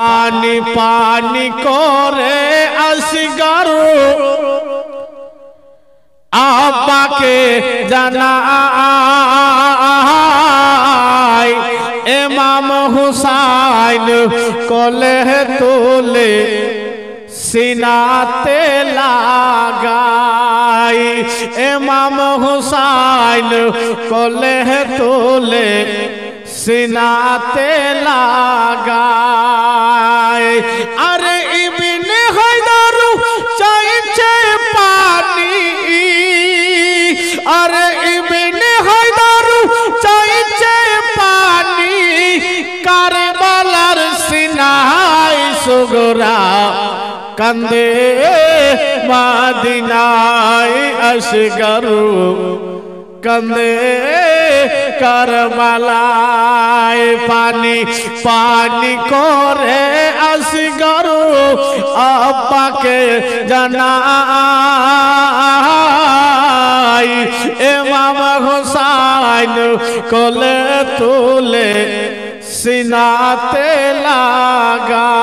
पानी पानी करे असगर आबा के जनाई इमाम हुसैन कोले तोले सीनाते लगाई इमाम हुसैन कोले तोले सीनाते लगाए अरे इब्ने हैदर चाइचे पानी अरे इब्ने हैदर चाइचे पानी करबलार सीनाय सुगरा कंदे मदीनाय असगर कंदे करबलाय पानी पानी करे असगर अब्बा के जनाई इमाम हुसैन कोले तोले सीनाते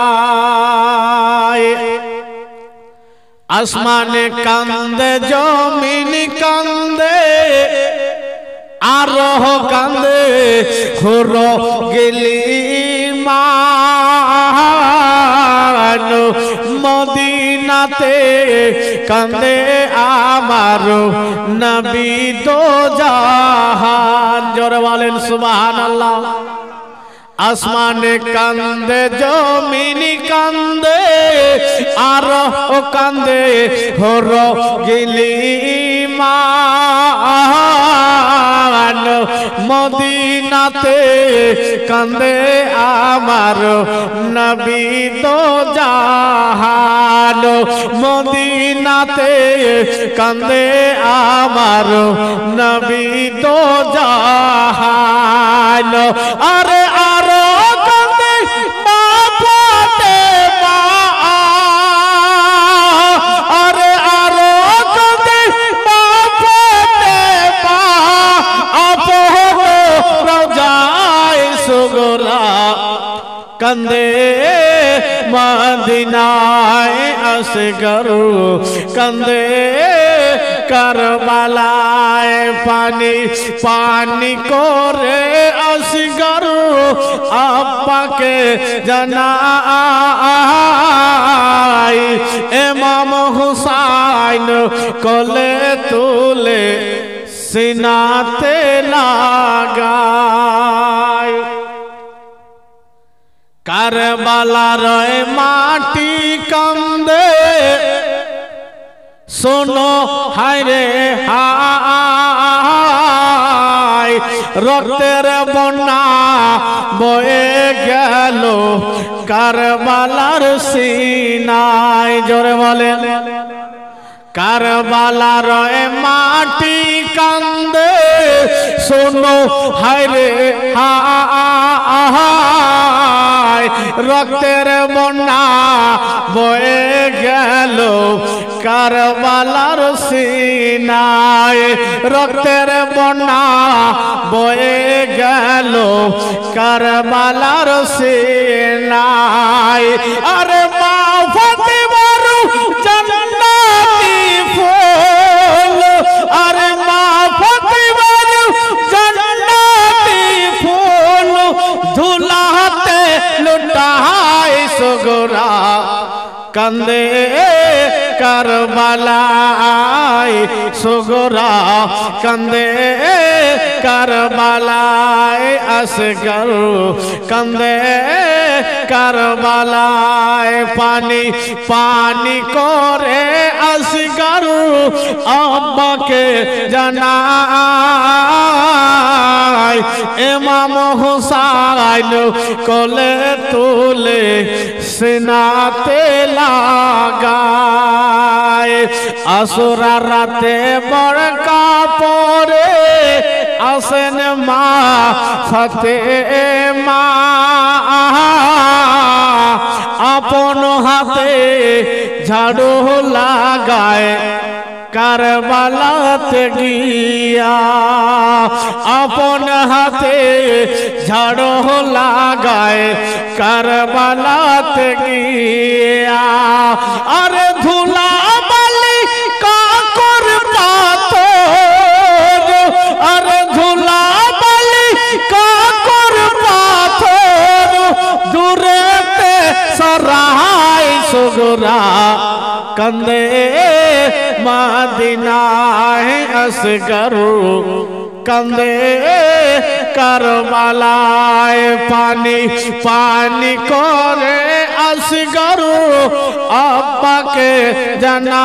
लगाए आसमान कांदे जमीन कांदे आरोह कांदे हुरो गिलीमान मदीनाते कांदे आमारो नबी दो जहान जोरे वालेन सुभान अल्लाह आसमान कांदे जमीन कांदे आरोह कांदे हुरो गिलीमान मदीनाते कांदे आमार नबी दो जहान मदीनाते कांदे आमार नबी दो जहान अरे आरो कांदे मा फातेमा अरे आरो कांदे मा फातेमा अपहो रजाए सुगरा कंदे मदीनाए असगर कंदे करबलाय पानी पानी करे असगर अब्बा के जनाई इमाम हुसैन कोले तोले सीनाते लगाय करबलार माटी कांदे सुनो हाय रे हाय रक्तेर बन्ना बয়ে গেল करबलार सीनाय जोरे बोलेन करबलार माटी कांदे सुनो हाय रे हाय रक्तेर बन्ना बয়ে গেল करबलार सीनाय रक्तेर बन्ना बয়ে গেল करबलार सीनाय अरे मा फातिमार जन्नती फूल अरे मा फातिमार जन्नती फूल धुलाते लुटाए सुगरा कंदे करबलाय सुगरा कंदे करबलाय असगर कंदे करबलाय पानी पानी करे असगर अब्बा के जनाई इमाम हुसैन कोले तोले सीनाते लगाय असुरा राते बड़का परे आसेन मा फातेमा अपन हाथे झाड़ू लगाए करबलाते गिया अपन हाथे ঝাড়ো লাগায় কারবালাতে গিয়া। আরে ধুলা বালি কাকর পাথর, আরে ধুলা বালি কাকর পাথর, দূরেতে সরাই সুগরা कंदे मदीनाए असगरू, कंदे करबलाए पानी पानी करे असगरू अब्बा के जनाई।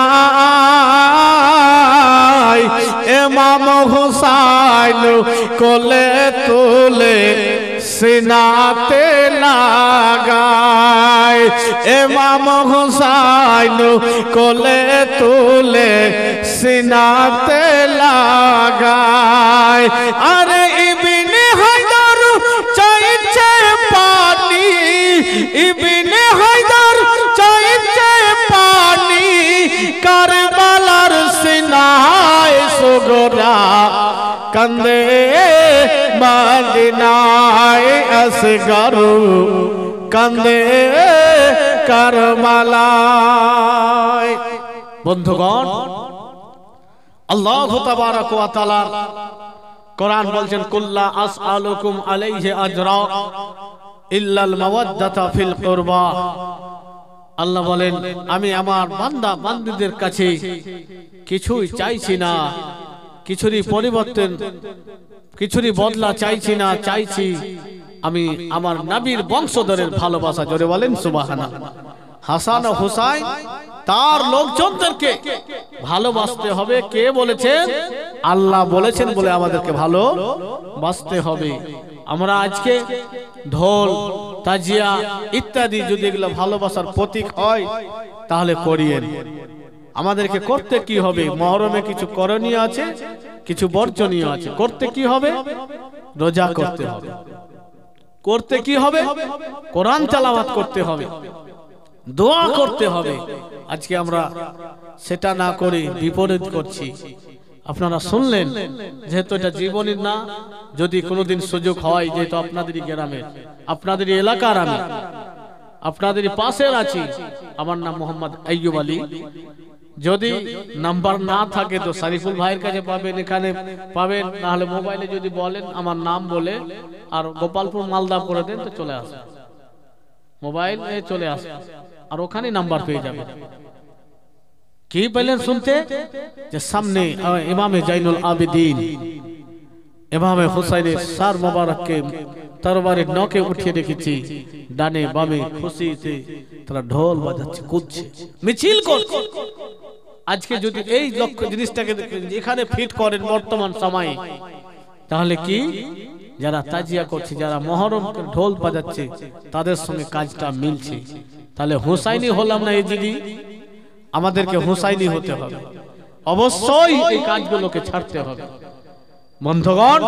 इमाम हुसैन कोले तुले सीनाते लगाए, इमाम हुसैन कोले तुले सीनाते लगाए। अरे इब्ने हैदर चाइचे पानी, इब्ने हैदर चाइचे पानी, करबलार सीनाए सुगरा कंदे मदीनाए असगरू, कंदे करबलाए। बंधुगण, আল্লাহু তাবারাক ওয়া তাআলা কোরআন বলছেন কুল্লা আসআলুকুম আলাইহি আজরা ইল্লাল মাওয়াদ্দাতা ফিল কুরবা। আল্লাহ বলেন আমি আমার বান্দা বান্দীদের কাছে কিছুই চাইছি না, কিছুরই পরিবর্তন, কিছুরই বদলা চাইছি না, চাইছি আমি আমার নবীর বংশধরের ভালোবাসা। জোরে বলেন সুবহানাল্লাহ। হাসান ও হুসাইন তার লোকজনদেরকে ভালোবাসতে হবে। কে বলেছেন? আল্লাহ বলেছেন বলে আমাদেরকে ভালোবাসতে হবে। আমরা আজকে ঢোল তাজিয়া ইত্যাদি যদি এগুলো ভালোবাসার প্রতীক হয় তাহলে করিয়েন। আমাদেরকে করতে কি হবে? মহরমে কিছু করণীয় আছে, কিছু বর্জনীয় আছে। করতে কি হবে? রোজা করতে হবে। করতে কি হবে? কোরআন তেলাওয়াত করতে হবে, দোয়া করতে হবে। আজকে আমরা সেটা না করে বিপরীত করছি। আপনারা শুনলেন, যেহেতু এটা জীবনের না, যদি কোনোদিন সুযোগ হয়, যেহেতু আপনাদেরই গ্রামের, আপনাদেরই এলাকার, আমি আপনাদেরই পাশের আছি, আমার নাম মোহাম্মদ আইয়ুব আলী। যদি নাম্বার না থাকে তো শরীফুল ভাইয়ের কাছে পাবেন, এখানে পাবেন, না হলে মোবাইলে যদি বলেন আমার নাম বলে আর গোপালপুর মালদা করে দেন তো চলে আসে, মোবাইলে চলে আসে আর ওখানে নাম্বার পেয়ে যাবে। কি পেলেন শুনতে? যে সামনে ইমামে জাইনুল আবেদিন ইমামে হুসাইনের সার মোবারককে তরবারির নখে উঠিয়ে রেখেছি, ডানে বামে খুশিতে তারা ঢোল বাজাচ্ছে, কুদছে, মিছিল করছে। আজকে যদি এই লক্ষ্য জিনিসটাকে এখানে ফিট করেন বর্তমান সময়ে, তাহলে কি যারা তাজিয়া করছে, যারা মহরম ঢোল বাজাচ্ছে, তাদের সঙ্গে কাজটা মিলছে। তাহলে হুসাইনি হলাম না এই দিদি? আমাদেরকে হুসাইনি হতে হবে, অবশ্যই এই কাজগুলোকে ছাড়তে হবে। বন্ধুগণ,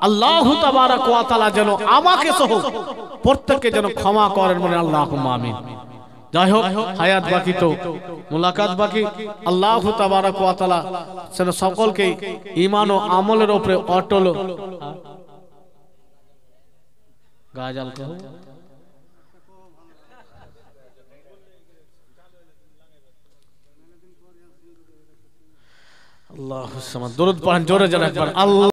আল্লাহু তাবারাক ওয়া তাআলা যেন আমাকে সহ প্রত্যেককে যেন ক্ষমা করেন, বলেন আল্লাহুম্মা আমিন। যাই হোক, হায়াত বাকি তো মুলাকাত বাকি। আল্লাহু তাবারাক ওয়া তাআলা যেন সকলকে ঈমান ও আমলের উপরে অটল গাজাল কহো আল্লাহুস সামাদ। দরুদ পড়েন জোরে জোরে একবার। আল্লাহ